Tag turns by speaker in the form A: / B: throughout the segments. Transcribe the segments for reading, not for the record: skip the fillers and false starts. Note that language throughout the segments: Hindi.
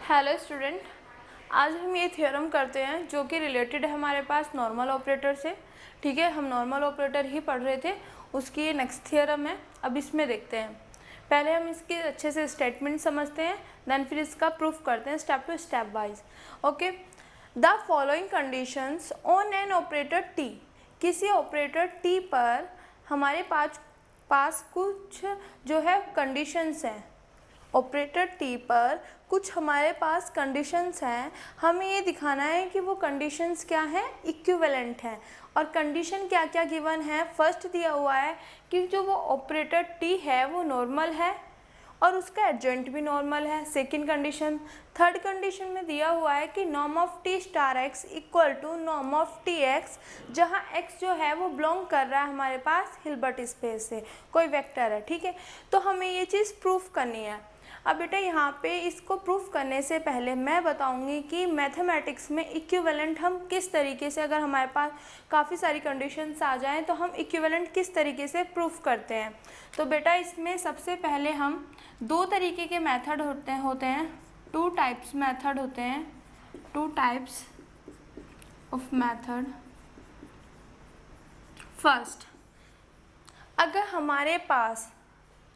A: हेलो स्टूडेंट, आज हम ये थ्योरम करते हैं जो कि रिलेटेड है हमारे पास नॉर्मल ऑपरेटर से। ठीक है, हम नॉर्मल ऑपरेटर ही पढ़ रहे थे, उसकी ये नेक्स्ट थ्योरम है। अब इसमें देखते हैं, पहले हम इसके अच्छे से स्टेटमेंट समझते हैं, देन फिर इसका प्रूफ करते हैं step to step wise. Okay, the following conditions on an operator T. किसी ऑपरेटर टी पर हमारे पास कुछ जो है कंडीशंस हैं। ऑपरेटर टी पर कुछ हमारे पास कंडीशंस हैं, हमें ये दिखाना है कि वो कंडीशंस क्या हैं, इक्विवेलेंट हैं। और कंडीशन क्या क्या गिवन है, फर्स्ट दिया हुआ है कि जो वो ऑपरेटर टी है वो नॉर्मल है और उसका एडजॉइंट भी नॉर्मल है, सेकंड कंडीशन। थर्ड कंडीशन में दिया हुआ है कि norm of T star x equal to norm of T x, जहाँ एक्स जो है वो बिलोंग कर रहा है हमारे पास हिल्बर्ट स्पेस से, कोई वेक्टर है। ठीक है, तो हमें ये चीज़ प्रूफ करनी है। अब बेटा यहाँ पे इसको प्रूफ करने से पहले मैं बताऊंगी कि मैथमेटिक्स में इक्विवेलेंट हम किस तरीके से, अगर हमारे पास काफ़ी सारी कंडीशंस आ जाएं तो हम इक्विवेलेंट किस तरीके से प्रूफ करते हैं। तो बेटा इसमें सबसे पहले हम दो तरीके के मेथड होते हैं, टू टाइप्स मेथड होते हैं, two types of method. First, अगर हमारे पास,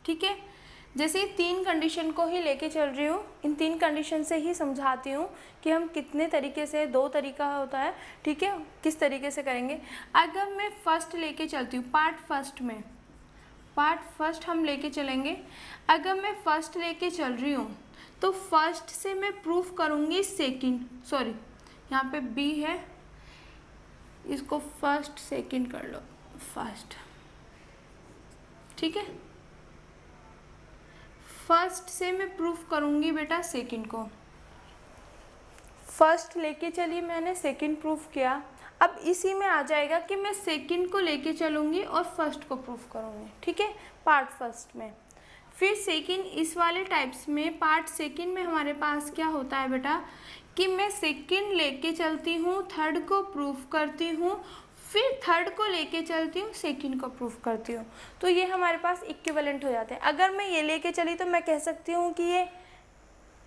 A: ठीक है, जैसे तीन कंडीशन को ही लेके चल रही हूँ, इन तीन कंडीशन से ही समझाती हूँ कि हम कितने तरीके से, दो तरीका होता है, ठीक है, किस तरीके से करेंगे। अगर मैं फर्स्ट लेके चलती हूँ, पार्ट फर्स्ट हम लेके चलेंगे। अगर मैं फर्स्ट लेके चल रही हूँ तो फर्स्ट से मैं प्रूफ करूँगी सेकंड, सॉरी यहाँ पे बी है, इसको फर्स्ट सेकंड कर लो, फर्स्ट, ठीक है। फर्स्ट से मैं प्रूफ करूँगी बेटा सेकंड को, फर्स्ट लेके चलिए, मैंने सेकंड प्रूफ किया। अब इसी में आ जाएगा कि मैं सेकंड को लेके चलूँगी और फर्स्ट को प्रूफ करूँगी, ठीक है, पार्ट फर्स्ट में। फिर सेकंड, इस वाले टाइप्स में पार्ट सेकंड में हमारे पास क्या होता है बेटा कि मैं सेकंड लेके चलती हूँ, थर्ड को प्रूफ करती हूँ, फिर थर्ड को लेके चलती हूँ, सेकंड को प्रूफ करती हूँ। तो ये हमारे पास इक्विवेलेंट हो जाते हैं। अगर मैं ये लेके चली तो मैं कह सकती हूँ कि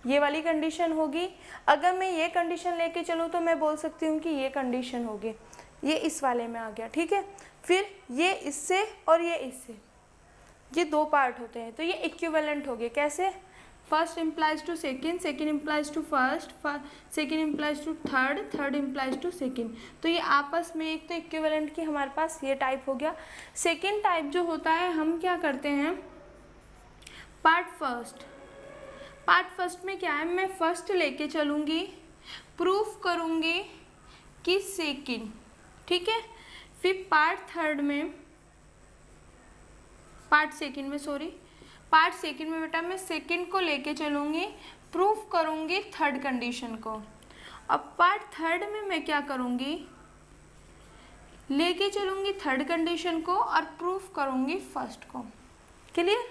A: ये वाली कंडीशन होगी। अगर मैं ये कंडीशन लेके चलूँ तो मैं बोल सकती हूँ कि ये कंडीशन होगी। ये इस वाले में आ गया, ठीक है। फिर ये इससे और ये इससे, ये दो पार्ट होते हैं, तो ये इक्विवेलेंट हो गए। कैसे? First implies to second, second implies to first, second implies to third, third implies to second. तो ये आपस में एक तो इक्विवेलेंट की हमारे पास ये टाइप हो गया। सेकेंड टाइप जो होता है, हम क्या करते हैं, पार्ट फर्स्ट में क्या है, मैं फर्स्ट लेके चलूँगी, प्रूफ करूँगी कि सेकेंड, ठीक है। फिर पार्ट सेकेंड में बेटा मैं सेकेंड को लेके चलूँगी, प्रूफ करूँगी थर्ड कंडीशन को। अब पार्ट थर्ड में मैं क्या करूँगी, लेके चलूँगी थर्ड कंडीशन को और प्रूफ करूँगी फर्स्ट को। क्लियर?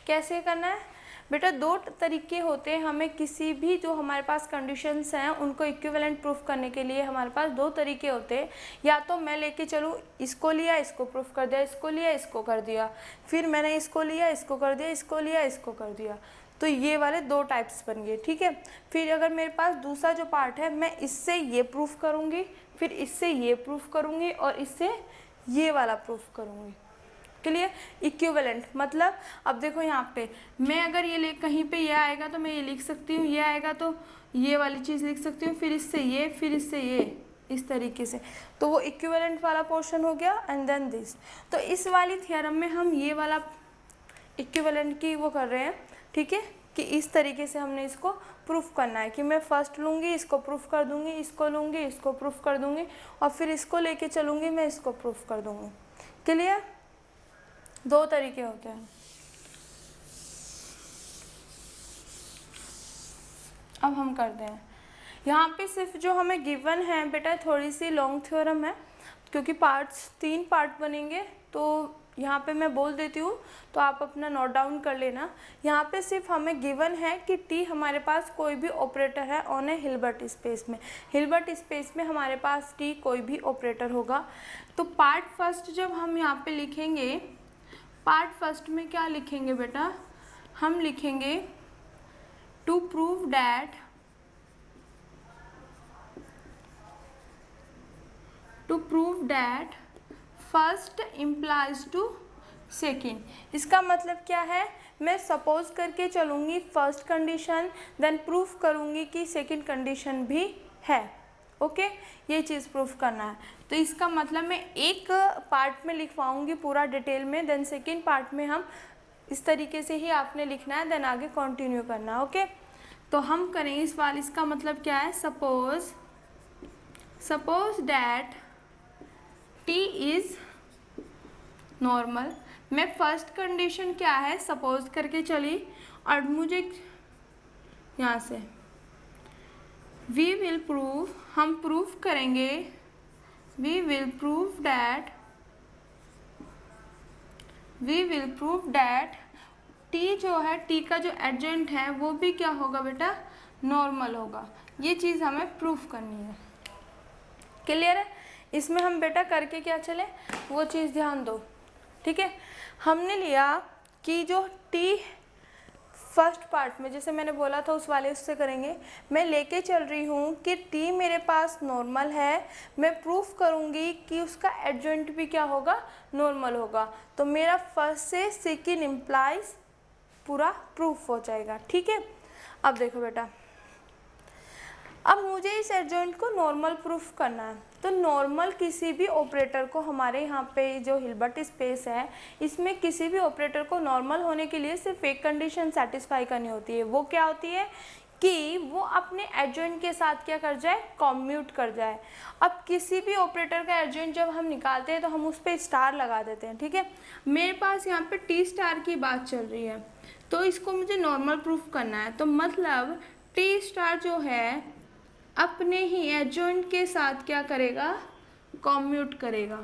A: कैसे करना है बेटा, दो तरीके होते हैं, हमें किसी भी जो हमारे पास कंडीशंस हैं उनको इक्विवेलेंट प्रूफ करने के लिए हमारे पास दो तरीके होते हैं। या तो मैं लेके चलूँ, इसको लिया, इसको प्रूफ कर दिया, इसको लिया, इसको कर दिया, फिर मैंने इसको लिया, इसको कर दिया, इसको लिया, इसको कर दिया। तो ये वाले दो टाइप्स बन गए, ठीक है। फिर अगर मेरे पास दूसरा जो पार्ट है, मैं इससे ये प्रूफ करूँगी, फिर इससे ये प्रूफ करूँगी और इससे ये वाला प्रूफ करूँगी। क्लियर? इक्विवेलेंट मतलब, अब देखो यहाँ पे मैं अगर ये कहीं पे ये आएगा तो मैं ये लिख सकती हूँ, ये आएगा तो ये वाली चीज़ लिख सकती हूँ, फिर इससे ये, फिर इससे ये, इस तरीके से। तो वो इक्विवेलेंट वाला पोर्शन हो गया एंड देन दिस। तो इस वाली थ्योरम में हम ये वाला इक्विवेलेंट की वो कर रहे हैं, ठीक है, कि इस तरीके से हमने इसको प्रूफ करना है कि मैं फर्स्ट लूँगी, इसको प्रूफ कर दूँगी, इसको लूँगी, इसको प्रूफ कर दूँगी और फिर इसको लेके चलूँगी, मैं इसको प्रूफ कर दूँगी। क्लियर? दो तरीके होते हैं। अब हम करते हैं, यहाँ पे सिर्फ जो हमें गिवन है बेटा, थोड़ी सी लॉन्ग थ्योरम है क्योंकि तीन पार्ट बनेंगे, तो यहाँ पे मैं बोल देती हूँ तो आप अपना नोट डाउन कर लेना। यहाँ पे सिर्फ हमें गिवन है कि टी हमारे पास कोई भी ऑपरेटर है ऑन ए हिल्बर्ट स्पेस में। हिल्बर्ट स्पेस में हमारे पास टी कोई भी ऑपरेटर होगा। तो पार्ट फर्स्ट जब हम यहाँ पे लिखेंगे, पार्ट फर्स्ट में क्या लिखेंगे बेटा, हम लिखेंगे to prove that to prove that first implies to second. इसका मतलब क्या है, मैं सपोज करके चलूँगी फर्स्ट कंडीशन, देन प्रूफ करूँगी कि सेकेंड कंडीशन भी है। ओके, ये चीज़ प्रूफ करना है। तो इसका मतलब मैं एक पार्ट में लिखवाऊँगी पूरा डिटेल में, देन सेकेंड पार्ट में हम इस तरीके से ही आपने लिखना है, देन आगे कंटिन्यू करना है। ओके, तो हम करेंगे इस वाले, इसका मतलब क्या है, suppose that T is normal. मैं फर्स्ट कंडीशन क्या है सपोज करके चली, और मुझे यहाँ से वी विल प्रूव, हम प्रूफ करेंगे, we will prove that T जो है, टी का जो एडजेंट है वो भी क्या होगा बेटा, नॉर्मल होगा। ये चीज़ हमें प्रूफ करनी है। क्लियर है? इसमें हम बेटा करके क्या चले वो चीज़ ध्यान दो। ठीक है, हमने लिया कि जो टी फर्स्ट पार्ट में जैसे मैंने बोला था उस वाले उससे करेंगे, मैं लेके चल रही हूँ कि टी मेरे पास नॉर्मल है, मैं प्रूफ करूँगी कि उसका एडजेंट भी क्या होगा, नॉर्मल होगा। तो मेरा फर्स्ट से सेकेंड इम्प्लाइज पूरा प्रूफ हो जाएगा। ठीक है, अब देखो बेटा, अब मुझे इस एडजॉइंट को नॉर्मल प्रूफ करना है। तो नॉर्मल किसी भी ऑपरेटर को, हमारे यहाँ पे जो हिल्बर्ट स्पेस है इसमें किसी भी ऑपरेटर को नॉर्मल होने के लिए सिर्फ एक कंडीशन सेटिस्फाई करनी होती है। वो क्या होती है कि वो अपने एडजॉइंट के साथ क्या कर जाए, कॉम्यूट कर जाए। अब किसी भी ऑपरेटर का एडजॉइंट जब हम निकालते हैं तो हम उस पर स्टार लगा देते हैं। ठीक है, मेरे पास यहाँ पे टी स्टार की बात चल रही है, तो इसको मुझे नॉर्मल प्रूफ करना है। तो मतलब टी स्टार जो है अपने ही एडजॉइंट के साथ क्या करेगा, कॉम्यूट करेगा।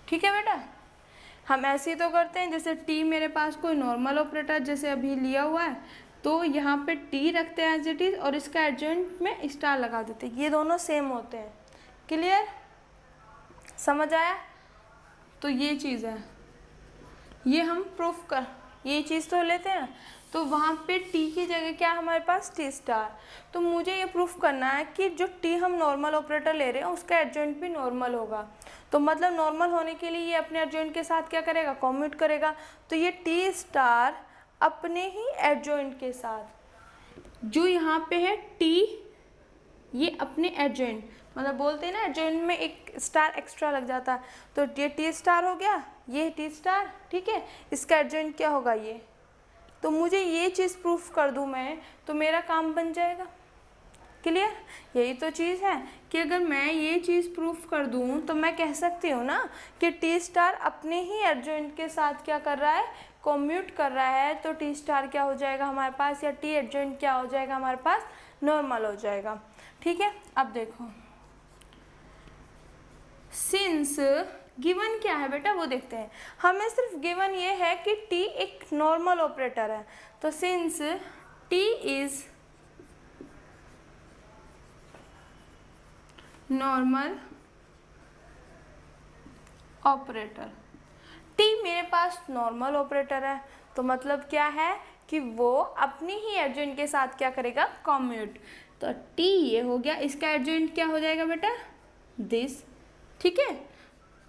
A: ठीक है बेटा, हम ऐसे ही तो करते हैं, जैसे टी मेरे पास कोई नॉर्मल ऑपरेटर जैसे अभी लिया हुआ है, तो यहाँ पे टी रखते हैं एज इट इज और इसका एडजॉइंट में स्टार लगा देते हैं, ये दोनों सेम होते हैं। क्लियर, समझ आया? तो ये चीज़ है, ये हम प्रूफ कर, ये चीज़ तो लेते हैं। तो वहाँ पे टी की जगह क्या है हमारे पास, टी स्टार। तो मुझे ये प्रूफ करना है कि जो टी हम नॉर्मल ऑपरेटर ले रहे हैं उसका एडजॉइंट भी नॉर्मल होगा। तो मतलब नॉर्मल होने के लिए ये अपने एडजॉइंट के साथ क्या करेगा, कॉम्यूट करेगा। तो ये टी स्टार अपने ही एडजॉइंट के साथ, जो यहाँ पे है टी, ये अपने एडजॉइंट, मतलब बोलते हैं ना एडजॉइंट में एक स्टार एक्स्ट्रा लग जाता है, तो ये टी स्टार हो गया, ये टी स्टार। ठीक है, इसका एडजॉइंट क्या होगा, ये। तो मुझे ये चीज़ प्रूफ कर दूँ मैं, तो मेरा काम बन जाएगा। क्लियर, यही तो चीज़ है कि अगर मैं ये चीज़ प्रूफ कर दूँ तो मैं कह सकती हूँ ना कि टी स्टार अपने ही एडजॉइंट के साथ क्या कर रहा है, कॉम्यूट कर रहा है। तो टी स्टार क्या हो जाएगा हमारे पास, या टी एडजॉइंट क्या हो जाएगा हमारे पास, नॉर्मल हो जाएगा। ठीक है, अब देखो सिंस गिवन क्या है बेटा वो देखते हैं। हमें सिर्फ गिवन ये है कि टी एक नॉर्मल ऑपरेटर है, तो since T is normal operator, T मेरे पास नॉर्मल ऑपरेटर है, तो मतलब क्या है कि वो अपनी ही एडजॉइंट के साथ क्या करेगा, कॉम्यूट। तो टी ये हो गया, इसका एडजॉइंट क्या हो जाएगा बेटा, दिस। ठीक है,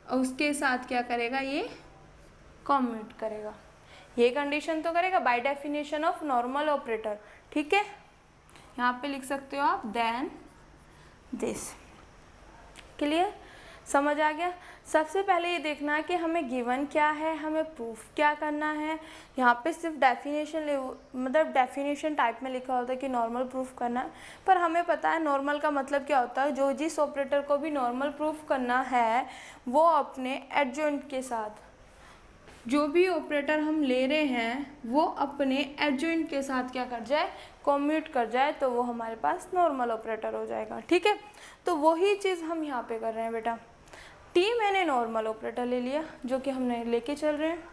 A: और उसके साथ क्या करेगा, ये कॉम्यूट करेगा। ये कंडीशन तो करेगा by definition of normal operator. ठीक है, यहाँ पे लिख सकते हो आप देन दिस। क्लियर, समझ आ गया? सबसे पहले ये देखना है कि हमें गिवन क्या है, हमें प्रूफ क्या करना है। यहाँ पे सिर्फ डेफिनेशन मतलब डेफिनेशन टाइप में लिखा होता है कि नॉर्मल प्रूफ करना है, पर हमें पता है नॉर्मल का मतलब क्या होता है। जो जिस ऑपरेटर को भी नॉर्मल प्रूफ करना है वो अपने एडजॉइंट के साथ, जो भी ऑपरेटर हम ले रहे हैं वो अपने एडजॉइंट के साथ क्या कर जाए, कॉम्यूट कर जाए, तो वो हमारे पास नॉर्मल ऑपरेटर हो जाएगा। ठीक है, तो वही चीज़ हम यहाँ पे कर रहे हैं बेटा। टी मैंने नॉर्मल ऑपरेटर ले लिया जो कि हमने लेके चल रहे हैं।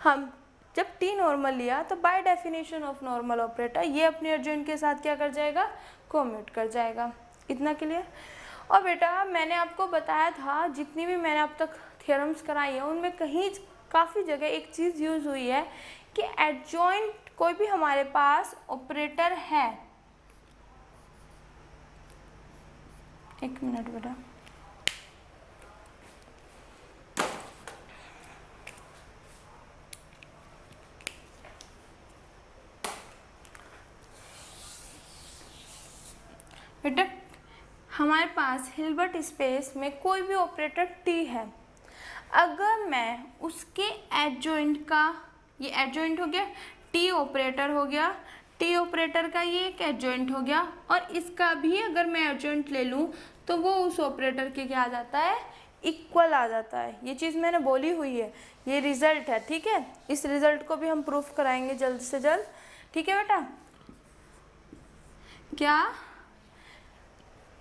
A: हम जब टी नॉर्मल लिया तो by definition of normal operator ये अपने एडजॉइंट के साथ क्या कर जाएगा, कॉम्यूट कर जाएगा। इतना क्लियर? और बेटा मैंने आपको बताया था, जितनी भी मैंने अब तक थ्योरम्स कराई हैं उनमें कहीं काफ़ी जगह एक चीज़ यूज़ हुई है कि एडजॉइंट कोई भी हमारे पास ऑपरेटर है, एक मिनट बेटा। बेटा हमारे पास हिल्बर्ट स्पेस में कोई भी ऑपरेटर टी है, अगर मैं उसके एडजॉइंट का, ये एडजॉइंट हो गया, टी ऑपरेटर हो गया, टी ऑपरेटर का ये एक एडजॉइंट हो गया, और इसका भी अगर मैं एडजॉइंट ले लूँ तो वो उस ऑपरेटर के क्या आ जाता है, इक्वल आ जाता है। ये चीज़ मैंने बोली हुई है, ये रिजल्ट है, ठीक है। इस रिजल्ट को भी हम प्रूफ कराएंगे जल्द से जल्द, ठीक है बेटा। क्या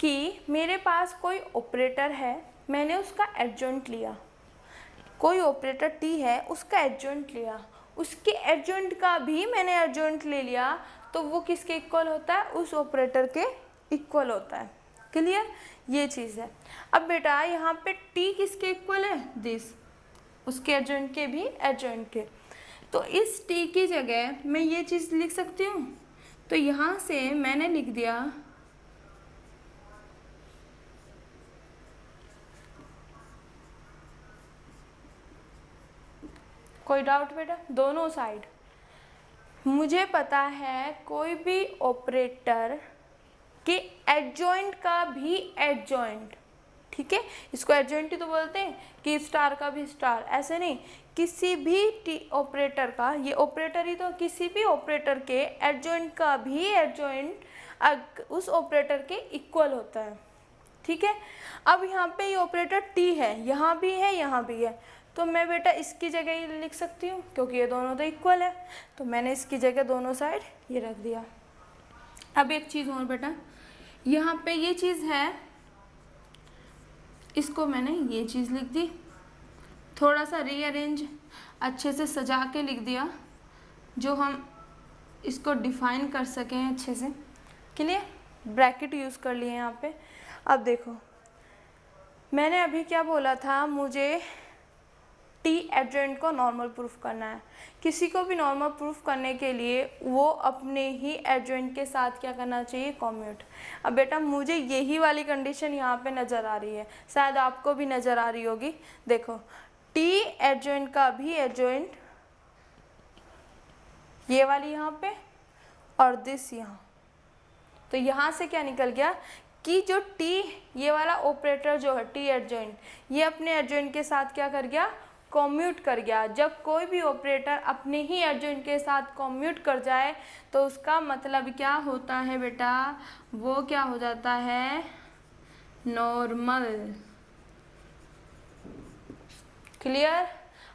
A: कि मेरे पास कोई ऑपरेटर है, मैंने उसका एडजॉइंट लिया, कोई ऑपरेटर टी है, उसका एडजॉइंट लिया, उसके एडजॉइंट का भी मैंने एडजॉइंट ले लिया, तो वो किसके इक्वल होता है, उस ऑपरेटर के इक्वल होता है। क्लियर, ये चीज़ है। अब बेटा यहाँ पे टी किसके इक्वल है, दिस, उसके एडजॉइंट के भी एडजॉइंट के। तो इस टी की जगह मैं ये चीज़ लिख सकती हूँ, तो यहाँ से मैंने लिख दिया, कोई डाउट बेटा, दोनों साइड मुझे पता है कोई भी ऑपरेटर के एडजॉइंट का भी एडजॉइंट, ठीक है, इसको एडजॉइंट ही तो बोलते हैं कि स्टार का भी स्टार, ऐसे नहीं, किसी भी टी ऑपरेटर का, ये ऑपरेटर ही तो, किसी भी ऑपरेटर के एडजॉइंट का भी एडजॉइंट उस ऑपरेटर के इक्वल होता है, ठीक है। अब यहाँ पे ये ऑपरेटर टी है, यहाँ भी है, यहाँ भी है, तो मैं बेटा इसकी जगह ये लिख सकती हूँ, क्योंकि ये दोनों तो इक्वल है, तो मैंने इसकी जगह दोनों साइड ये रख दिया। अब एक चीज़ और बेटा, यहाँ पे ये चीज़ है, इसको मैंने ये चीज़ लिख दी, थोड़ा सा रीअरेंज अच्छे से सजा के लिख दिया, जो हम इसको डिफाइन कर सकें अच्छे से। क्लियर, ब्रैकेट यूज़ कर लिए यहाँ पे। अब देखो मैंने अभी क्या बोला था, मुझे टी एडजॉइंट को नॉर्मल प्रूफ करना है। किसी को भी नॉर्मल प्रूफ करने के लिए वो अपने ही एडजॉइंट के साथ क्या करना चाहिए, कॉम्यूट। अब बेटा मुझे यही वाली कंडीशन यहाँ पे नज़र आ रही है, शायद आपको भी नज़र आ रही होगी। देखो टी एडजॉइंट का भी एडजॉइंट ये वाली यहाँ पे और दिस यहाँ, तो यहाँ से क्या निकल गया कि जो टी ये वाला ऑपरेटर जो है टी एडजॉइंट, ये अपने एडजॉइंट के साथ क्या कर गया, कॉम्यूट कर गया। जब कोई भी ऑपरेटर अपने ही एडजॉइंट के साथ कॉम्यूट कर जाए तो उसका मतलब क्या होता है बेटा, वो क्या हो जाता है, नॉर्मल। क्लियर,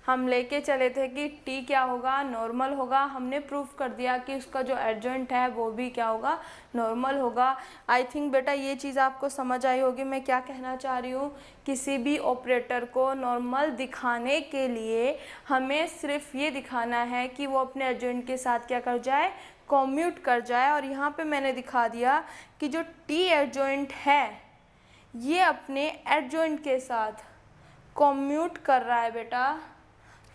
A: हम लेके चले थे कि टी क्या होगा, नॉर्मल होगा, हमने प्रूफ कर दिया कि उसका जो एडजॉइंट है वो भी क्या होगा, नॉर्मल होगा। आई थिंक बेटा ये चीज़ आपको समझ आई होगी मैं क्या कहना चाह रही हूँ। किसी भी ऑपरेटर को नॉर्मल दिखाने के लिए हमें सिर्फ ये दिखाना है कि वो अपने एडजॉइंट के साथ क्या कर जाए, कॉम्यूट कर जाए। और यहाँ पे मैंने दिखा दिया कि जो टी एडजॉइंट है ये अपने एडजॉइंट के साथ कॉम्यूट कर रहा है बेटा,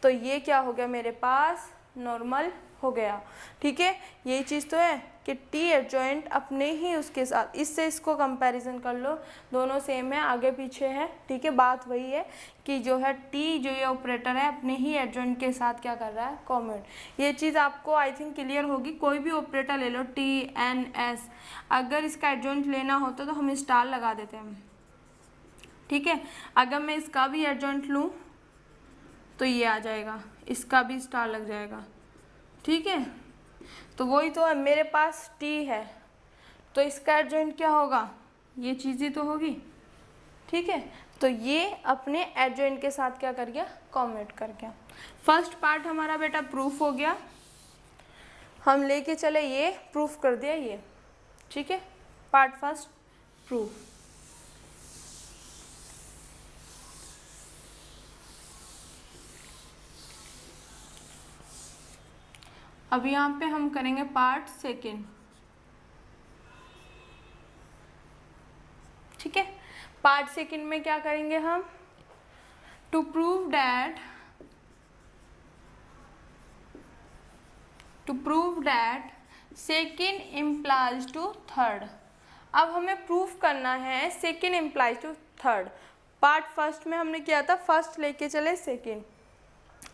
A: तो ये क्या हो गया, मेरे पास नॉर्मल हो गया। ठीक है, यही चीज़ तो है कि टी एडजॉइंट अपने ही उसके साथ, इससे इसको कंपैरिजन कर लो, दोनों सेम है, आगे पीछे है। ठीक है, बात वही है कि जो है टी जो ये ऑपरेटर है अपने ही एडजॉइंट के साथ क्या कर रहा है, कॉम्यूट। ये चीज़ आपको आई थिंक क्लियर होगी। कोई भी ऑपरेटर ले लो टी एन एस, अगर इसका एडजॉइंट लेना होता तो हम स्टार लगा देते हैं। ठीक है, अगर मैं इसका भी एडजॉइंट लूँ तो ये आ जाएगा, इसका भी स्टार लग जाएगा। ठीक है, तो वही तो है, मेरे पास टी है तो इसका एडजॉइंट क्या होगा, ये चीज़ ही तो होगी। ठीक है, तो ये अपने एडजॉइंट के साथ क्या कर गया, कॉम्यूट कर गया। फर्स्ट पार्ट हमारा बेटा प्रूफ हो गया, हम लेके चले ये प्रूफ कर दिया ये। ठीक है, पार्ट फर्स्ट प्रूफ। अब यहाँ पे हम करेंगे पार्ट सेकेंड। ठीक है, पार्ट सेकेंड में क्या करेंगे हम, to prove that second implies to third. अब हमें प्रूफ करना है second implies to third. Part first में हमने किया था फर्स्ट लेके चले सेकेंड,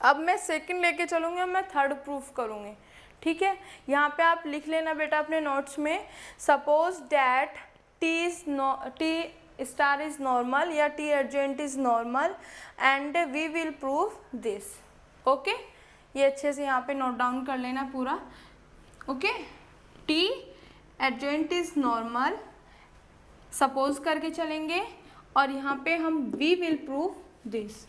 A: अब मैं सेकेंड लेके चलूँगी और मैं थर्ड प्रूफ करूँगी। ठीक है, यहाँ पे आप लिख लेना बेटा अपने नोट्स में, suppose that T star is normal या T adjoint is normal and we will prove this. Okay, ये अच्छे से यहाँ पे नोट डाउन कर लेना पूरा। Okay, T adjoint is normal suppose करके चलेंगे और यहाँ पे हम वी विल प्रूव दिस।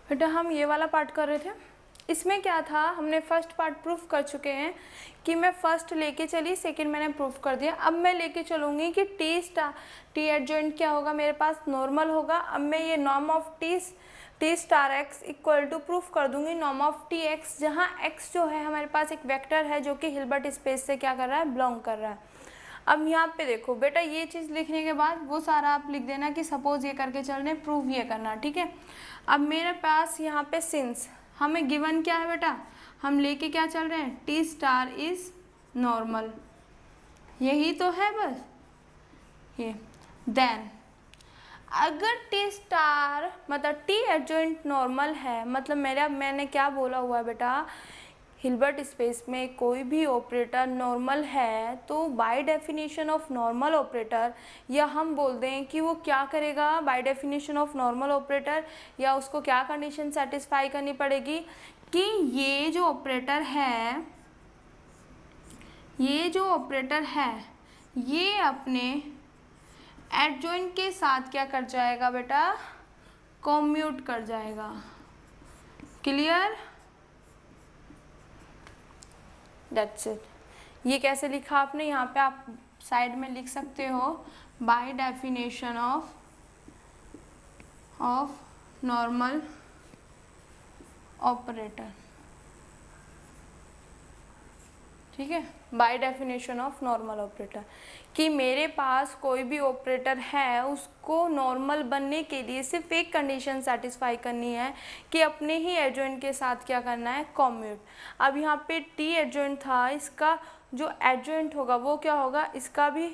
A: बेटा हम ये वाला पार्ट कर रहे थे, इसमें क्या था, हमने फर्स्ट पार्ट प्रूफ कर चुके हैं कि मैं फर्स्ट लेके चली, सेकंड मैंने प्रूफ कर दिया। अब मैं लेके चलूँगी कि टी एडजेंट क्या होगा, मेरे पास नॉर्मल होगा। अब मैं ये norm of T star x equal to proof कर दूंगी नॉर्म ऑफ टी एक्स, जहाँ एक्स जो है हमारे पास एक वेक्टर है जो कि हिल्बर्ट स्पेस से क्या कर रहा है, बिलोंग कर रहा है। अब यहाँ पे देखो बेटा, ये चीज़ लिखने के बाद वो सारा आप लिख देना कि सपोज ये करके चल रहे, प्रूफ ये करना। ठीक है, अब मेरे पास यहाँ पे सिंस हमें गिवन क्या है बेटा, हम लेके क्या चल रहे हैं, टी स्टार इज नॉर्मल, यही तो है बस ये। देन अगर टी स्टार मतलब टी एडजॉइंट नॉर्मल है, मतलब मैंने क्या बोला हुआ है बेटा, हिल्बर्ट स्पेस में कोई भी ऑपरेटर नॉर्मल है तो by definition of normal operator, या हम बोल दें कि वो क्या करेगा by definition of normal operator, या उसको क्या कंडीशन सेटिस्फाई करनी पड़ेगी कि ये जो ऑपरेटर है ये अपने एडजॉइंट के साथ क्या कर जाएगा बेटा, कम्यूट कर जाएगा। Clear, that's it. ये कैसे लिखा आपने, यहाँ पे आप साइड में लिख सकते हो by definition of normal operator. ठीक है, by definition of normal operator, कि मेरे पास कोई भी ऑपरेटर है उसको नॉर्मल बनने के लिए सिर्फ एक कंडीशन सेटिस्फाई करनी है कि अपने ही एडजॉइंट के साथ क्या करना है, कम्यूट। अब यहाँ पे टी एडजॉइंट था, इसका जो एडजॉइंट होगा वो क्या होगा, इसका भी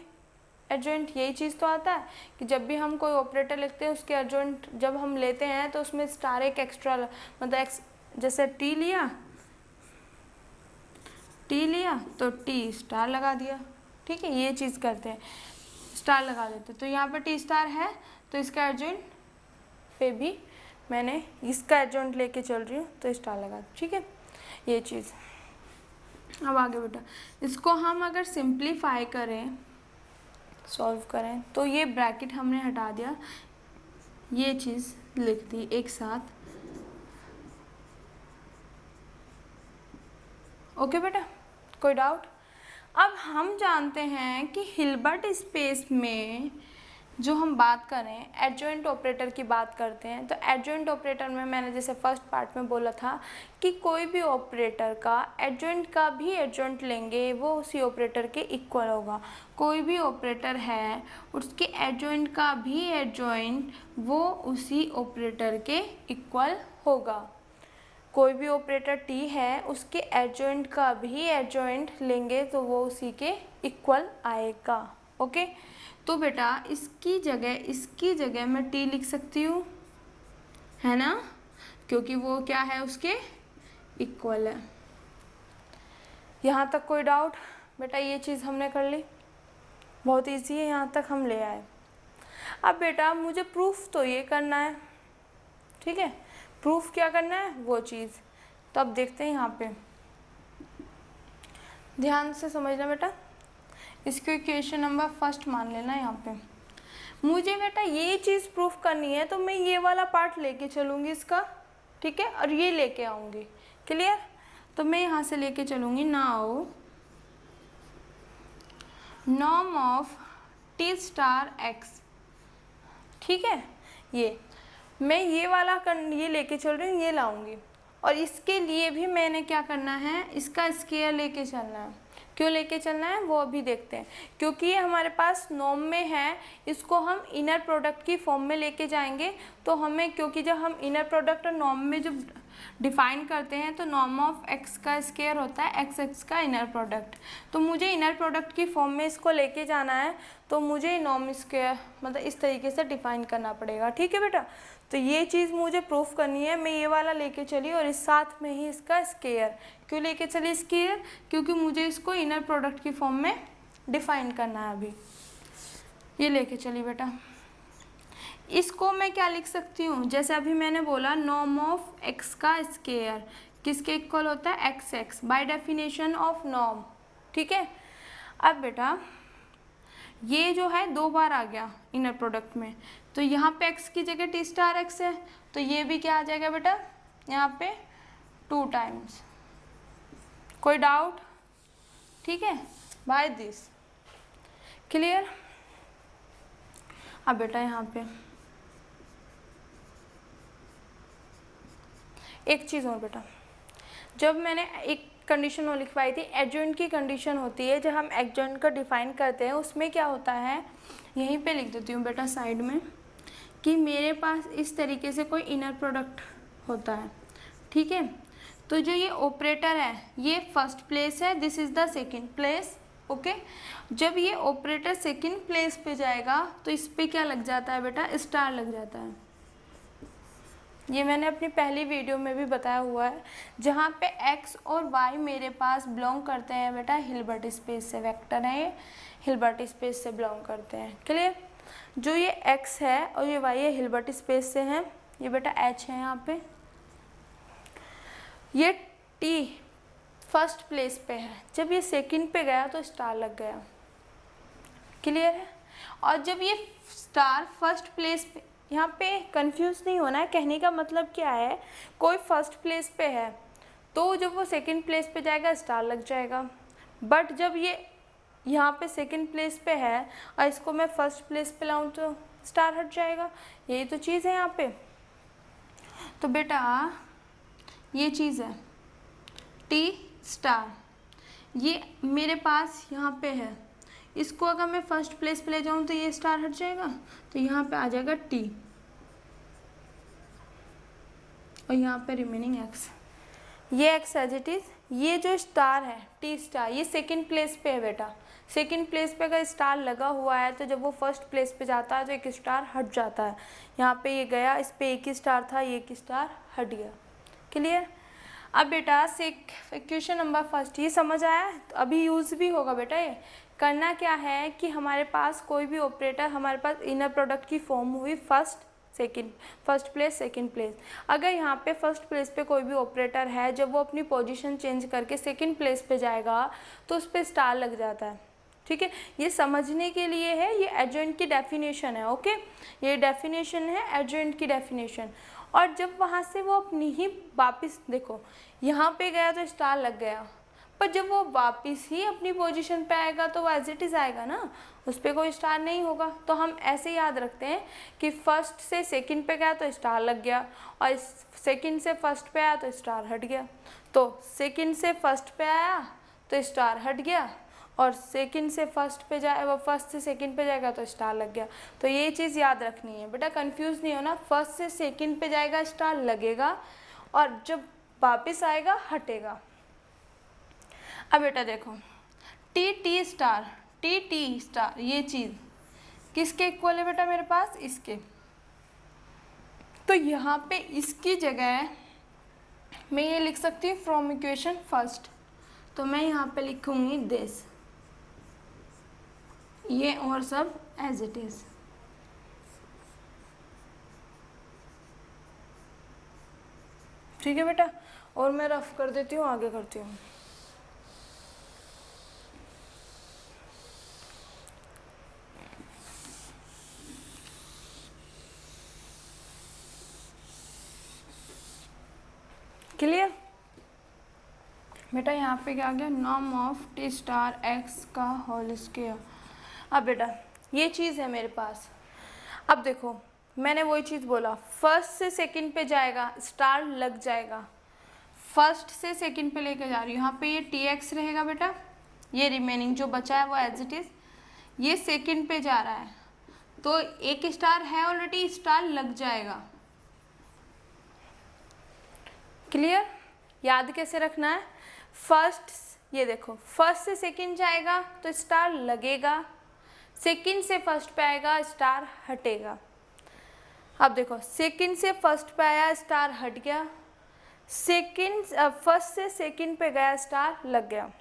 A: एडजॉइंट। यही चीज़ तो आता है कि जब भी हम कोई ऑपरेटर लिखते हैं उसके एडजॉइंट जब हम लेते हैं तो उसमें स्टार एक एक्स्ट्रा, मतलब जैसे टी लिया तो टी स्टार लगा दिया। ठीक है, ये चीज़ करते हैं, स्टार लगा देते। तो यहाँ पे टी स्टार है तो इसका एडजॉइंट पे भी मैंने इसका एडजॉइंट लेके चल रही हूँ तो स्टार लगा। ठीक है, ये चीज़। अब आगे बेटा, इसको हम अगर सिंप्लीफाई करें, सॉल्व करें, तो ये ब्रैकेट हमने हटा दिया, ये चीज़ लिख दी एक साथ। ओके बेटा, कोई डाउट? अब हम जानते हैं कि हिल्बर्ट स्पेस में जो हम बात करें एडजॉइंट ऑपरेटर की बात करते हैं, तो एडजॉइंट ऑपरेटर में मैंने जैसे फर्स्ट पार्ट में बोला था कि कोई भी ऑपरेटर का एडजॉइंट का भी एडजॉइंट लेंगे वो उसी ऑपरेटर के इक्वल होगा। कोई भी ऑपरेटर है उसके एडजॉइंट का भी एडजॉइंट वो उसी ऑपरेटर के इक्वल होगा। कोई भी ऑपरेटर टी है उसके एडजॉइंट का भी एडजॉइंट लेंगे तो वो उसी के इक्वल आएगा। ओके, तो बेटा इसकी जगह मैं टी लिख सकती हूँ, है ना, क्योंकि वो क्या है, उसके इक्वल है। यहाँ तक कोई डाउट? बेटा ये चीज़ हमने कर ली, बहुत इजी है, यहाँ तक हम ले आए। अब बेटा मुझे प्रूफ तो ये करना है। ठीक है, प्रूफ क्या करना है वो चीज़, तो अब देखते हैं। यहाँ पे ध्यान से समझना बेटा, इसको इक्वेशन नंबर फर्स्ट मान लेना। यहाँ पे मुझे बेटा ये चीज़ प्रूफ करनी है तो मैं ये वाला पार्ट लेके चलूँगी इसका। ठीक है, और ये लेके आऊँगी। क्लियर, तो मैं यहाँ से लेके चलूँगी now norm of T star x. ठीक है, ये मैं ये वाला ये लेके चल रही हूँ, ये लाऊंगी, और इसके लिए भी मैंने क्या करना है, इसका स्केयर लेके चलना है। क्यों लेके चलना है वो अभी देखते हैं, क्योंकि ये हमारे पास नॉर्म में है, इसको हम इनर प्रोडक्ट की फॉर्म में लेके जाएंगे तो हमें, क्योंकि जब हम इनर प्रोडक्ट और नॉर्म में जब डिफाइन करते हैं तो नॉर्म ऑफ एक्स का स्क्वायर होता है एक्स एक्स का इनर प्रोडक्ट। तो मुझे इनर प्रोडक्ट की फॉर्म में इसको लेके जाना है, तो मुझे नॉर्म स्क्वायर मतलब इस तरीके से डिफाइन करना पड़ेगा। ठीक है बेटा, तो ये चीज़ मुझे प्रूफ करनी है। मैं ये वाला लेके चली और इस साथ में ही इसका स्क्वायर। क्यों लेके चली स्क्वायर? क्योंकि मुझे इसको इनर प्रोडक्ट की फॉर्म में डिफाइन करना है। अभी ये लेके चली बेटा। इसको मैं क्या लिख सकती हूँ, जैसे अभी मैंने बोला नॉर्म ऑफ एक्स का स्क्वायर किसके इक्वल होता है? X x, by definition of norm. ठीक है, अब बेटा ये जो है 2 बार आ गया इनर प्रोडक्ट में, तो यहाँ पे x की जगह t स्टार x है, तो ये भी क्या आ जाएगा बेटा यहाँ पे 2 टाइम्स। कोई डाउट? ठीक है, बाय दिस क्लियर। अब बेटा यहाँ पे एक चीज़ और बेटा, जब मैंने एक कंडीशन और लिखवाई थी, एडजॉइंट की कंडीशन होती है जब हम एडजॉइंट को डिफाइन करते हैं, उसमें क्या होता है, यहीं पे लिख देती हूँ बेटा साइड में, कि मेरे पास इस तरीके से कोई इनर प्रोडक्ट होता है। ठीक है, तो जो ये ऑपरेटर है ये फर्स्ट प्लेस है, this is the second place. Okay, जब ये ऑपरेटर सेकंड प्लेस पे जाएगा तो इस पे क्या लग जाता है बेटा? स्टार लग जाता है। ये मैंने अपनी पहली वीडियो में भी बताया हुआ है, जहाँ पे x और y मेरे पास बिलोंग करते हैं बेटा हिल्बर्ट स्पेस से, वेक्टर है ये, हिल्बर्ट स्पेस से बिलोंग करते हैं। क्लियर? जो ये x है और ये y है हिल्बर्ट स्पेस से है, ये बेटा h है यहाँ पे, ये t फर्स्ट प्लेस पे है, जब ये सेकंड पे गया तो स्टार लग गया। क्लियर है? और जब ये स्टार फर्स्ट प्लेस पे, यहाँ पे कंफ्यूज नहीं होना है, कहने का मतलब क्या है, कोई फर्स्ट प्लेस पे है तो जब वो सेकंड प्लेस पे जाएगा स्टार लग जाएगा, बट जब ये यहाँ पे सेकंड प्लेस पे है और इसको मैं फर्स्ट प्लेस पे लाऊं तो स्टार हट जाएगा। यही तो चीज़ है यहाँ पे। तो बेटा ये चीज़ है टी स्टार, ये मेरे पास यहाँ पे है, इसको अगर मैं फर्स्ट प्लेस पे ले जाऊँ तो ये स्टार हट जाएगा, तो यहाँ पे आ जाएगा टी और यहाँ पे रिमेनिंग एक्स, ये एक्स एज इट इज़। ये जो स्टार है टी स्टार, ये सेकंड प्लेस पे है बेटा, सेकंड प्लेस पे अगर स्टार लगा हुआ है तो जब वो फर्स्ट प्लेस पे जाता है तो एक स्टार हट जाता है। यहाँ पे ये गया, इस पे एक ही स्टार था, ये एक स्टार हट गया। क्लियर? अब बेटा क्वेश्चन नंबर फर्स्ट ये समझ आया, तो अभी यूज़ भी होगा बेटा। ये करना क्या है कि हमारे पास कोई भी ऑपरेटर, हमारे पास इनर प्रोडक्ट की फॉर्म हुई फर्स्ट प्लेस सेकंड प्लेस, अगर यहाँ पे फर्स्ट प्लेस पे कोई भी ऑपरेटर है, जब वो अपनी पोजीशन चेंज करके सेकंड प्लेस पे जाएगा तो उस पर स्टार लग जाता है। ठीक है, ये समझने के लिए है, ये एडजॉइंट की डेफिनेशन है। ओके, ये डेफिनेशन है एडजॉइंट की डेफिनेशन। और जब वहाँ से वो अपनी ही वापस, देखो यहाँ पे गया तो स्टार लग गया, पर जब वो वापस ही अपनी पोजीशन पे आएगा तो वो एज इट इज़ आएगा ना, उस पर कोई स्टार नहीं होगा। तो हम ऐसे याद रखते हैं कि फर्स्ट से सेकंड पे गया तो स्टार लग गया, और सेकंड से फर्स्ट पे आया तो स्टार हट गया, तो सेकंड से फर्स्ट पे आया तो स्टार हट गया, और सेकंड से फर्स्ट पे जाए, वो फर्स्ट से सेकंड पे जाएगा तो स्टार लग गया। तो ये चीज़ याद रखनी है बेटा, कंफ्यूज नहीं होना, फर्स्ट से सेकंड पे जाएगा स्टार लगेगा, और जब वापस आएगा हटेगा। अब बेटा देखो टी स्टार ये चीज़ किसके इक्वल है बेटा मेरे पास? इसके। तो यहाँ पे इसकी जगह मैं ये लिख सकती हूँ फ्रॉम इक्वेशन फर्स्ट, तो मैं यहाँ पे लिखूँगी दिस, ये और सब एज इट इज़। ठीक है बेटा, और मैं रफ कर देती हूँ, आगे करती हूँ। क्लियर बेटा? यहाँ पे क्या आ गया? Norm of T star x का होल स्क्वायर। अब बेटा ये चीज़ है मेरे पास। अब देखो मैंने वही चीज़ बोला, फर्स्ट से सेकंड पे जाएगा स्टार लग जाएगा, फर्स्ट से सेकंड पे लेके जा रही हूँ, यहाँ पे ये टी एक्स रहेगा बेटा, ये रिमेनिंग जो बचा है वो एज इट इज़, ये सेकंड पे जा रहा है तो एक स्टार है ऑलरेडी, स्टार लग जाएगा। क्लियर? याद कैसे रखना है? फर्स्ट, ये देखो, फर्स्ट से सेकंड जाएगा तो स्टार लगेगा, सेकंड से फर्स्ट पे आएगा स्टार हटेगा। अब देखो, सेकंड से फर्स्ट पे आया स्टार हट गया, फर्स्ट से सेकंड पे गया स्टार लग गया।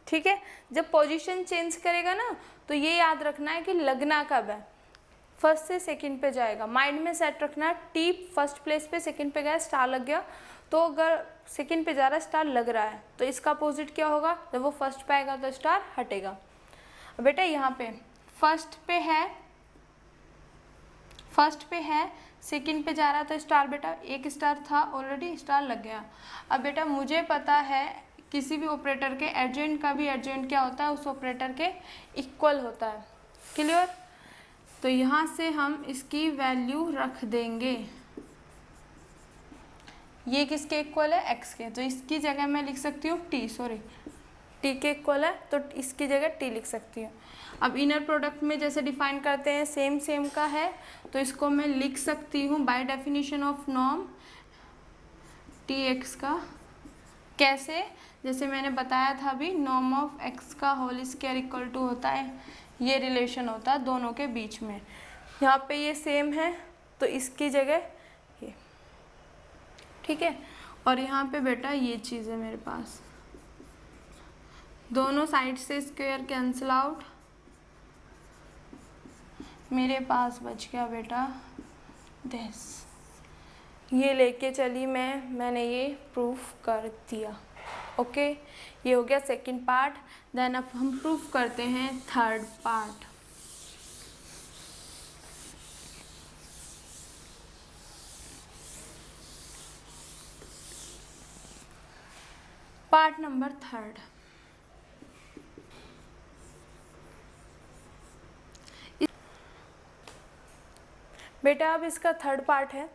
A: ठीक है, जब पोजीशन चेंज करेगा ना तो ये याद रखना है कि लगना कब है, फर्स्ट से सेकंड पे जाएगा। माइंड में सेट रखना है, टी फर्स्ट प्लेस पे, सेकंड पे गया स्टार लग गया, तो अगर सेकंड पे जा रहा है स्टार लग रहा है तो इसका अपोजिट क्या होगा, जब वो फर्स्ट पे आएगा तो स्टार हटेगा। बेटा यहाँ पे फर्स्ट पे है, सेकंड पे जा रहा था स्टार, बेटा एक स्टार था ऑलरेडी, स्टार लग गया। अब बेटा मुझे पता है किसी भी ऑपरेटर के एडजॉइंट का भी एडजॉइंट क्या होता है, उस ऑपरेटर के इक्वल होता है। क्लियर? तो यहाँ से हम इसकी वैल्यू रख देंगे, ये किसके इक्वल है, एक्स के, तो इसकी जगह मैं लिख सकती हूँ टी, टी के इक्वल है तो इसकी जगह टी लिख सकती हूँ। अब इनर प्रोडक्ट में जैसे डिफाइन करते हैं सेम का है, तो इसको मैं लिख सकती हूँ by definition of norm T x का। कैसे? जैसे मैंने बताया था अभी, नॉर्म ऑफ एक्स का होल स्क्वायर इक्वल टू होता है, ये रिलेशन होता है दोनों के बीच में। यहाँ पे ये सेम है तो इसकी जगह ये, ठीक है। और यहाँ पे बेटा ये चीज़ है मेरे पास, दोनों साइड से स्क्वायर कैंसिल आउट, मेरे पास बच गया बेटा दिस। ये लेके चली मैंने ये प्रूफ कर दिया। ओके, ये हो गया सेकंड पार्ट। देन अब हम प्रूफ करते हैं third part. Part number third. बेटा अब इसका थर्ड पार्ट है।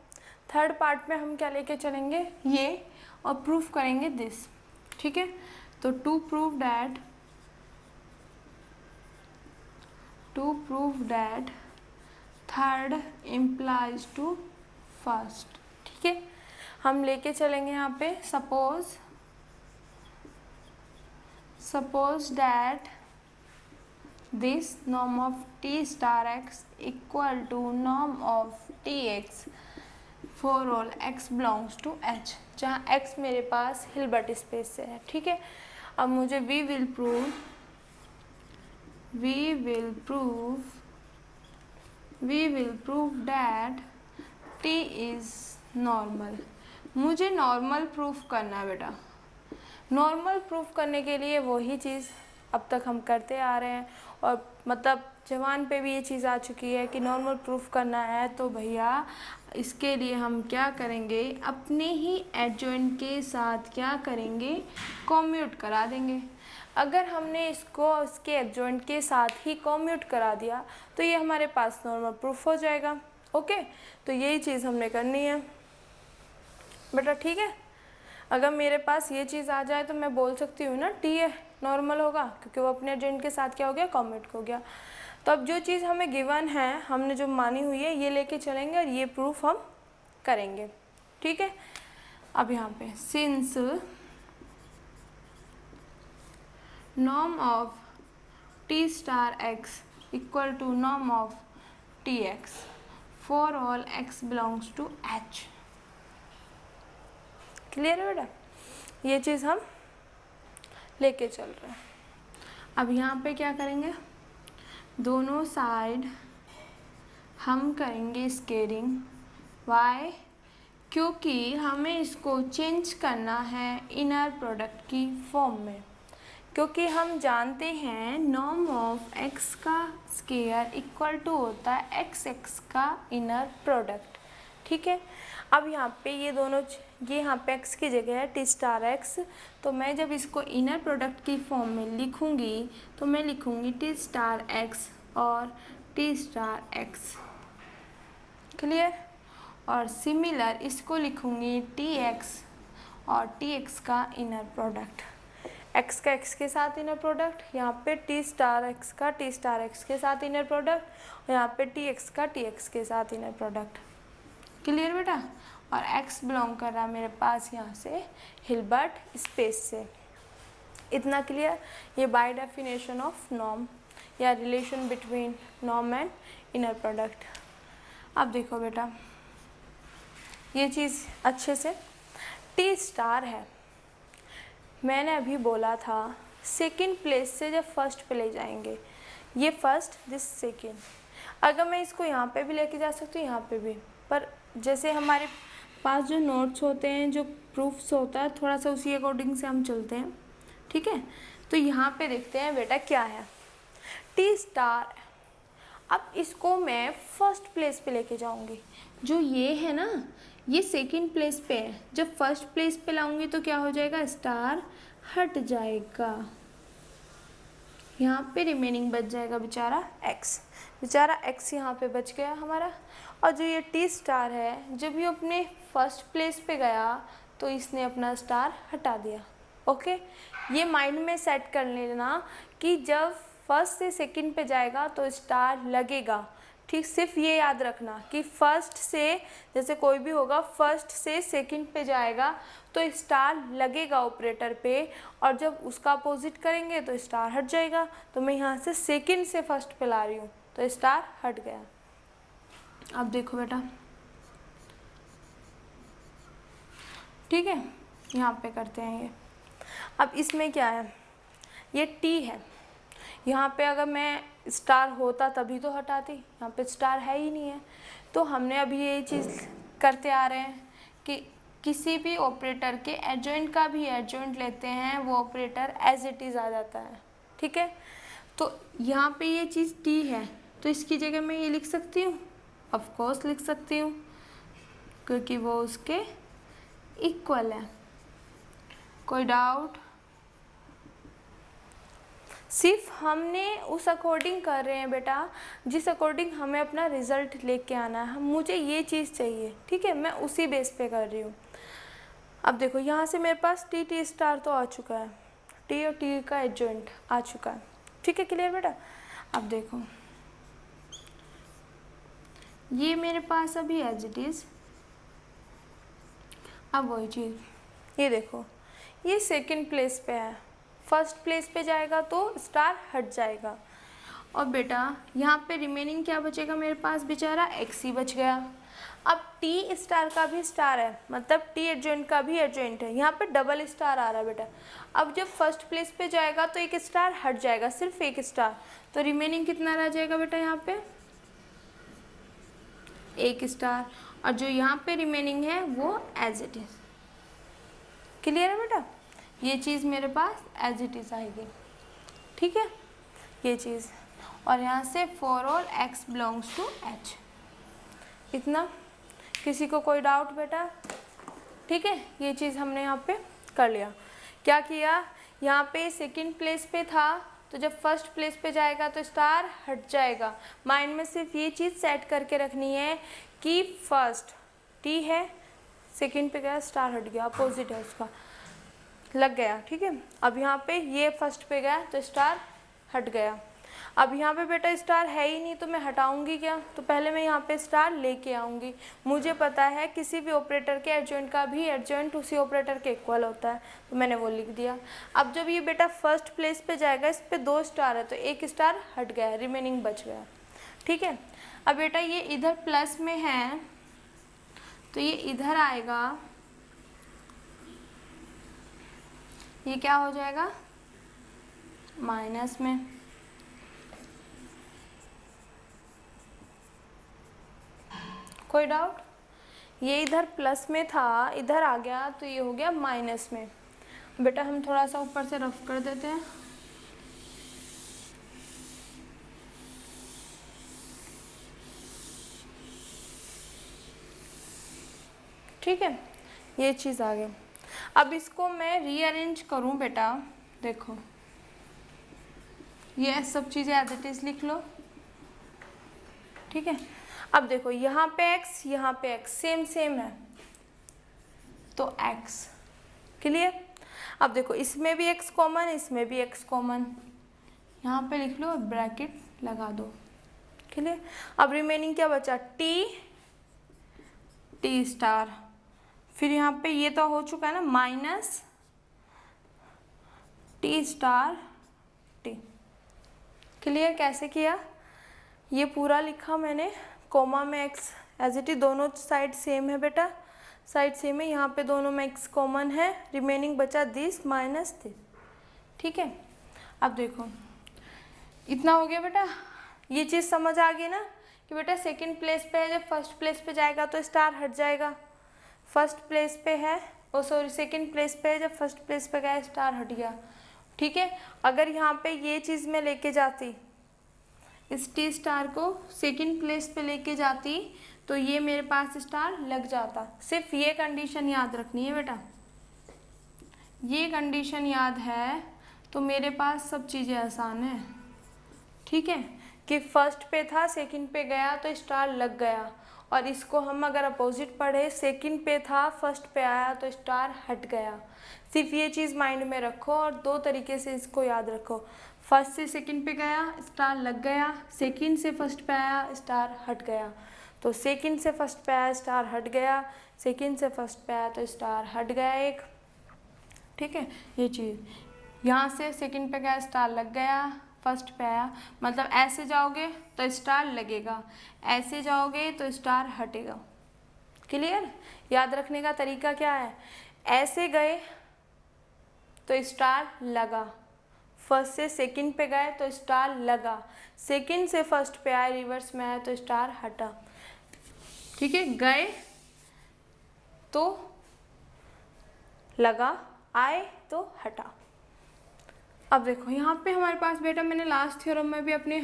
A: थर्ड पार्ट में हम क्या लेके चलेंगे, ये, और प्रूफ करेंगे दिस। ठीक है, तो to prove that third implies to first. ठीक है, हम लेके चलेंगे यहाँ पे suppose that this norm of t star x equal to norm of tx for all x belongs to h, जहाँ x मेरे पास हिल्बर्ट स्पेस से है। ठीक है, अब मुझे we will prove that t is normal। मुझे नॉर्मल प्रूफ करना है बेटा। नॉर्मल प्रूफ करने के लिए वही चीज़ अब तक हम करते आ रहे हैं, और मतलब जवान पे भी ये चीज़ आ चुकी है कि नॉर्मल प्रूफ करना है तो भैया इसके लिए हम क्या करेंगे, अपने ही एडजॉइंट के साथ क्या करेंगे, कॉम्यूट करा देंगे। अगर हमने इसको उसके एडजॉइंट के साथ ही कॉम्यूट करा दिया तो ये हमारे पास नॉर्मल प्रूफ हो जाएगा। ओके, तो यही चीज़ हमने करनी है बेटा। ठीक है, अगर मेरे पास ये चीज़ आ जाए तो मैं बोल सकती हूँ ना टी है नॉर्मल होगा, क्योंकि वो अपने एडजॉइंट के साथ क्या हो गया, कॉम्यूट हो गया। तो अब जो चीज़ हमें गिवन है, हमने जो मानी हुई है, ये लेके चलेंगे और ये प्रूफ हम करेंगे। ठीक है, अब यहाँ पे since norm of T star x equal to norm of T x for all x belongs to H. Clear है बेटा, ये चीज़ हम लेके चल रहे हैं। अब यहाँ पे क्या करेंगे, दोनों साइड हम करेंगे स्केलिंग। वाई? क्योंकि हमें इसको चेंज करना है इनर प्रोडक्ट की फॉर्म में, क्योंकि हम जानते हैं नॉर्म ऑफ एक्स का स्क्वायर इक्वल टू होता है एक्स का इनर प्रोडक्ट। ठीक है, अब यहाँ पे ये दोनों, ये यहाँ पे x की जगह है टी स्टार एक्स, तो मैं जब इसको इनर प्रोडक्ट की फॉर्म में लिखूँगी तो मैं लिखूँगी टी स्टार एक्स और टी स्टार एक्स। क्लियर? और सिमिलर इसको लिखूँगी टी एक्स और टी एक्स का इनर प्रोडक्ट, एक्स का एक्स के साथ इनर प्रोडक्ट, यहाँ पे टी स्टार एक्स का टी स्टार एक्स के साथ इनर प्रोडक्ट, और यहाँ पे टी एक्स का टी एक्स के साथ इनर प्रोडक्ट। क्लियर बेटा? और x बिलोंग कर रहा है मेरे पास यहाँ से हिल्बर्ट स्पेस से। इतना क्लियर। ये बाय डेफिनेशन ऑफ नॉर्म या relation between norm and inner product. अब देखो बेटा ये चीज़ अच्छे से, टी स्टार है, मैंने अभी बोला था सेकंड प्लेस से जब फर्स्ट पे ले जाएंगे, ये फर्स्ट दिस सेकंड। अगर मैं इसको यहाँ पे भी लेके जा सकती हूँ, यहाँ पे भी, पर जैसे हमारे पास जो नोट्स होते हैं, जो प्रूफ्स होता है, थोड़ा सा उसी अकॉर्डिंग से हम चलते हैं, ठीक है। तो यहाँ पे देखते हैं बेटा क्या है, टी स्टार। अब इसको मैं फर्स्ट प्लेस पे लेके जाऊँगी, जो ये है ना ये सेकंड प्लेस पे है, जब फर्स्ट प्लेस पे लाऊंगी तो क्या हो जाएगा, स्टार हट जाएगा, यहाँ पे रिमेनिंग बच जाएगा बेचारा x, बेचारा x यहाँ पे बच गया हमारा। और जो ये टी स्टार है, जब ये अपने फर्स्ट प्लेस पे गया तो इसने अपना स्टार हटा दिया। ओके, ये माइंड में सेट कर लेना कि जब फर्स्ट से सेकंड पे जाएगा तो स्टार लगेगा, ठीक। सिर्फ ये याद रखना कि फर्स्ट से, जैसे कोई भी होगा फर्स्ट से सेकंड पे जाएगा तो स्टार लगेगा ऑपरेटर पे, और जब उसका अपोजिट करेंगे तो स्टार हट जाएगा। तो मैं यहाँ से सेकंड से फर्स्ट पे ला रही हूँ तो स्टार हट गया। अब देखो बेटा, ठीक है, यहाँ पे करते हैं ये। अब इसमें क्या है, ये टी है, यहाँ पे अगर मैं स्टार होता तभी तो हटाती, यहाँ पे स्टार है ही नहीं है। तो हमने अभी ये चीज़ करते आ रहे हैं कि किसी भी ऑपरेटर के एडजॉइंट का भी एडजॉइंट लेते हैं, वो ऑपरेटर एज इट इज़ आ जाता है, ठीक है। तो यहाँ पे ये चीज़ टी है, तो इसकी जगह मैं ये लिख सकती हूँ, ऑफ कोर्स लिख सकती हूँ, क्योंकि वो उसके इक्वल है। कोई डाउट? सिर्फ हमने उस अकॉर्डिंग कर रहे हैं बेटा जिस अकॉर्डिंग हमें अपना रिज़ल्ट लेके आना है, मुझे ये चीज़ चाहिए, ठीक है, मैं उसी बेस पे कर रही हूँ। अब देखो यहाँ से मेरे पास टी टी स्टार तो आ चुका है, टी और टी का एडजॉइंट आ चुका है, ठीक है, क्लियर बेटा। अब देखो ये मेरे पास अभी एज इट इज़, अब वही चीज़, ये देखो ये सेकंड प्लेस पे है, फर्स्ट प्लेस पे जाएगा तो स्टार हट जाएगा। और बेटा यहाँ पे रिमेनिंग क्या बचेगा मेरे पास, बेचारा एक्स ही बच गया। अब टी स्टार का भी स्टार है, मतलब टी एडजॉइंट का भी एडजॉइंट है, यहाँ पे डबल स्टार आ रहा है बेटा। अब जब फर्स्ट प्लेस पे जाएगा तो एक स्टार हट जाएगा, सिर्फ एक स्टार, तो रिमेनिंग कितना रह जाएगा बेटा, यहाँ पे एक स्टार, और जो यहाँ पे रिमेनिंग है वो एज इट इज़। क्लियर है बेटा, ये चीज़ मेरे पास एज इट इज़ आएगी, ठीक है, ये चीज़। और यहाँ से for all x belongs to H, इतना। किसी को कोई डाउट बेटा? ठीक है, ये चीज़ हमने यहाँ पे कर लिया। क्या किया, यहाँ पे सेकंड प्लेस पे था तो जब फर्स्ट प्लेस पे जाएगा तो स्टार हट जाएगा। माइंड में सिर्फ ये चीज़ सेट करके रखनी है कि फर्स्ट टी है, सेकंड पे गया स्टार हट गया, अपोजिट है उसका, लग गया, ठीक है। अब यहाँ पे ये फर्स्ट पे गया तो स्टार हट गया। अब यहाँ पे बेटा स्टार है ही नहीं तो मैं हटाऊंगी क्या, तो पहले मैं यहाँ पे स्टार लेके आऊँगी। मुझे पता है किसी भी ऑपरेटर के एडजॉइंट का भी एडजॉइंट उसी ऑपरेटर के इक्वल होता है, तो मैंने वो लिख दिया। अब जब ये बेटा फर्स्ट प्लेस पे जाएगा, इस पे 2 स्टार है तो एक स्टार हट गया, रिमेनिंग बच गया, ठीक है। अब बेटा ये इधर प्लस में है तो ये इधर आएगा, ये क्या हो जाएगा माइनस में। कोई डाउट? ये इधर प्लस में था, इधर आ गया तो ये हो गया माइनस में। बेटा हम थोड़ा सा ऊपर से रफ कर देते हैं, ठीक है, ये चीज़ आ गई। अब इसको मैं रीअरेंज करूं बेटा, देखो ये सब चीज़ें एज इट इज़ लिख लो, ठीक है। अब देखो यहाँ पे x, यहाँ पे x सेम सेम है तो x, क्लियर। अब देखो इसमें भी x कॉमन, इसमें भी x कॉमन, यहाँ पे लिख लो, ब्रैकेट लगा दो, क्लियर। अब रिमेनिंग क्या बचा, t टी स्टार, फिर यहाँ पे ये तो हो चुका है ना, minus T star T. Clear कैसे किया? ये पूरा लिखा मैंने, कोमा में एक्स एज इट इज, दोनों साइड सेम है बेटा, साइड सेम है, यहाँ पे दोनों में एक्स कॉमन है, रिमेनिंग बचा दिस माइनस दिस। ठीक है, अब देखो इतना हो गया बेटा। ये चीज़ समझ आ गई ना कि बेटा सेकंड प्लेस पे है, जब फर्स्ट प्लेस पे जाएगा तो स्टार हट जाएगा। फर्स्ट प्लेस पे है, ओ सॉरी सेकंड प्लेस पे है, जब फर्स्ट प्लेस पे गया स्टार हट गया। ठीक है, अगर यहाँ पे ये चीज़ मैं लेके जाती, इस टी स्टार को सेकंड प्लेस पे लेके जाती, तो ये मेरे पास स्टार लग जाता। सिर्फ ये कंडीशन याद रखनी है बेटा, ये कंडीशन याद है तो मेरे पास सब चीज़ें आसान है। ठीक है, कि फर्स्ट पे था सेकंड पे गया तो स्टार लग गया, और इसको हम अगर अपोजिट पढ़े, सेकंड पे था फर्स्ट पे आया तो स्टार हट गया। सिर्फ ये चीज़ माइंड में रखो और दो तरीके से इसको याद रखो। फर्स्ट से सेकंड पे गया स्टार लग गया, सेकंड से फर्स्ट पे आया स्टार हट गया। तो सेकंड से फर्स्ट पे आया स्टार हट गया, सेकंड से फर्स्ट पे आया तो स्टार हट गया एक। ठीक है, ये चीज़ यहाँ से सेकंड पे गया स्टार लग गया, फर्स्ट पे आया, मतलब ऐसे जाओगे तो स्टार लगेगा, ऐसे जाओगे तो स्टार हटेगा। क्लियर? याद रखने का तरीका क्या है, ऐसे गए तो स्टार लगा, फर्स्ट से सेकंड पे गए तो स्टार लगा, सेकंड से फर्स्ट पे आए रिवर्स में आए तो स्टार हटा। ठीक है, गए तो लगा, आए तो हटा। अब देखो यहाँ पे हमारे पास बेटा, मैंने लास्ट थ्योरम में भी अपने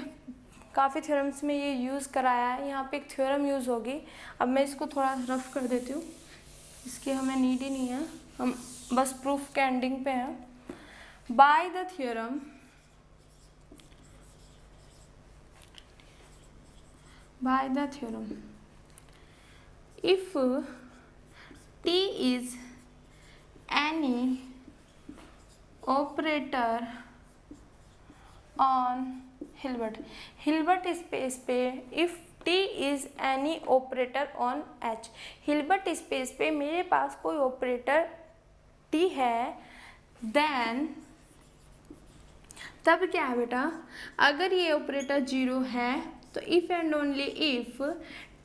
A: काफ़ी थ्योरम्स में ये यूज़ कराया है, यहाँ पे एक थ्योरम यूज़ होगी। अब मैं इसको थोड़ा रफ कर देती हूँ, इसकी हमें नीड ही नहीं है, हम बस प्रूफ के एंडिंग पे हैं। By the theorem if T is any operator on Hilbert space पे, if T is any operator on H, Hilbert space पे मेरे पास कोई ऑपरेटर T है, देन तब क्या है बेटा, अगर ये ऑपरेटर जीरो है तो if and only if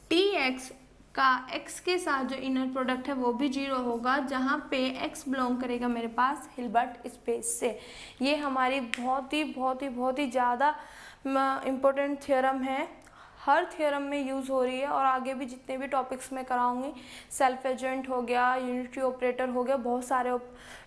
A: T x का एक्स के साथ जो इनर प्रोडक्ट है वो भी जीरो होगा, जहाँ पे एक्स बिलोंग करेगा मेरे पास हिल्बर्ट स्पेस से। ये हमारी बहुत ही ज़्यादा इम्पोर्टेंट थ्योरम है, हर थ्योरम में यूज़ हो रही है, और आगे भी जितने भी टॉपिक्स मैं कराऊंगी, सेल्फ एजेंट हो गया, यूनिटरी ऑपरेटर हो गया, बहुत सारे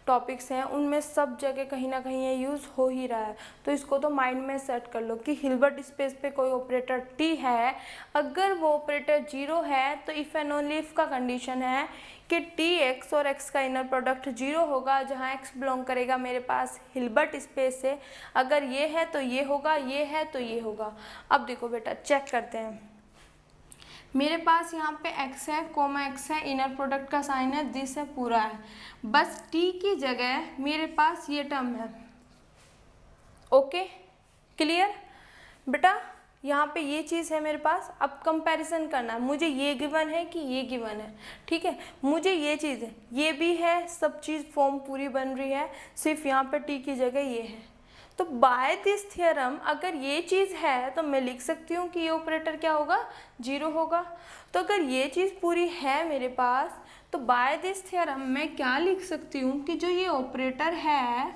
A: टॉपिक्स हैं, उनमें सब जगह कहीं ना कहीं ये यूज़ हो ही रहा है। तो इसको तो माइंड में सेट कर लो कि हिल्बर्ट स्पेस पे कोई ऑपरेटर टी है, अगर वो ऑपरेटर जीरो है तो इफ़ एंड ओनली इफ का कंडीशन है कि टी एक्स और एक्स का इनर प्रोडक्ट जीरो होगा, जहाँ एक्स बिलोंग करेगा मेरे पास हिल्बर्ट स्पेस से। अगर ये है तो ये होगा, ये है तो ये होगा। अब देखो बेटा चेक करते हैं, मेरे पास यहाँ पे x है, कोमा x है, इनर प्रोडक्ट का साइन है, दिस है, पूरा है, बस t की जगह मेरे पास ये टर्म है। ओके, क्लियर बेटा? यहाँ पे ये चीज़ है मेरे पास। अब कंपैरिजन करना है, मुझे ये गिवन है कि ये गिवन है। ठीक है, मुझे ये चीज़ है, ये भी है, सब चीज़ फॉर्म पूरी बन रही है, सिर्फ यहाँ पे टी की जगह ये है। तो बाय दिस थ्योरम अगर ये चीज़ है तो मैं लिख सकती हूँ कि ये ऑपरेटर क्या होगा, जीरो होगा। तो अगर ये चीज़ पूरी है मेरे पास, तो बाय दिस थ्योरम मैं क्या लिख सकती हूँ कि जो ये ऑपरेटर है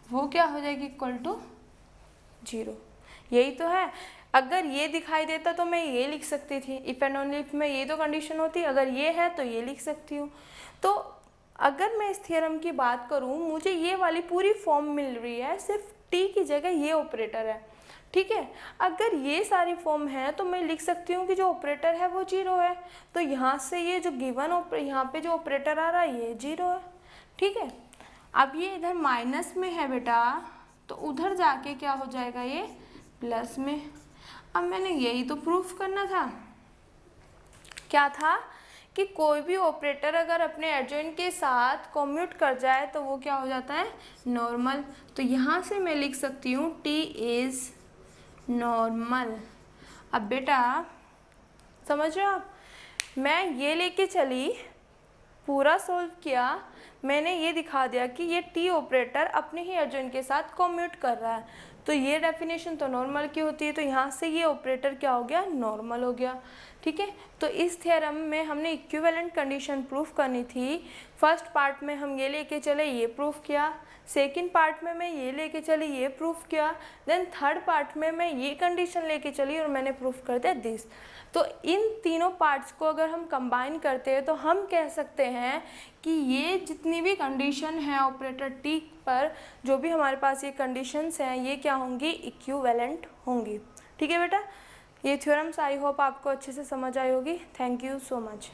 A: वो क्या हो जाएगी, इक्वल टू जीरो। यही तो है, अगर ये दिखाई देता तो मैं ये लिख सकती थी, इफ एंड ओनली इफ में ये तो कंडीशन होती, अगर ये है तो ये लिख सकती हूँ। तो अगर मैं इस थ्योरम की बात करूँ, मुझे ये वाली पूरी फॉर्म मिल रही है, सिर्फ टी की जगह ये ऑपरेटर है। ठीक है, अगर ये सारी फॉर्म है तो मैं लिख सकती हूँ कि जो ऑपरेटर है वो जीरो है। तो यहाँ से ये जो गिवन यहाँ पे जो ऑपरेटर आ रहा है ये जीरो है। ठीक है, अब ये इधर माइनस में है बेटा, तो उधर जाके क्या हो जाएगा, ये प्लस में। अब मैंने यही तो प्रूफ करना था, क्या था कि कोई भी ऑपरेटर अगर अपने एडजॉइंट के साथ कम्यूट कर जाए तो वो क्या हो जाता है, नॉर्मल। तो यहाँ से मैं लिख सकती हूँ टी इज़ नॉर्मल। अब बेटा समझ रहे हो आप, मैं ये लेके चली, पूरा सोल्व किया, मैंने ये दिखा दिया कि ये टी ऑपरेटर अपने ही एजेंट के साथ कम्यूट कर रहा है, तो ये डेफिनेशन तो नॉर्मल की होती है, तो यहाँ से ये ऑपरेटर क्या हो गया, नॉर्मल हो गया। ठीक है, तो इस थ्योरम में हमने इक्विवेलेंट कंडीशन प्रूफ करनी थी। फर्स्ट पार्ट में हम ये लेके चले, ये प्रूफ किया, सेकंड पार्ट में मैं ये लेके चली, ये प्रूफ किया, देन थर्ड पार्ट में मैं ये कंडीशन लेके चली और मैंने प्रूफ कर दिया दिस। तो इन तीनों पार्ट्स को अगर हम कंबाइन करते हैं तो हम कह सकते हैं कि ये जितनी भी कंडीशन है ऑपरेटर टी पर, जो भी हमारे पास ये कंडीशंस हैं, ये क्या होंगी, इक्विवेलेंट होंगी। ठीक है बेटा, ये थ्योरम्स आई होप आपको अच्छे से समझ आई होगी। Thank you so much.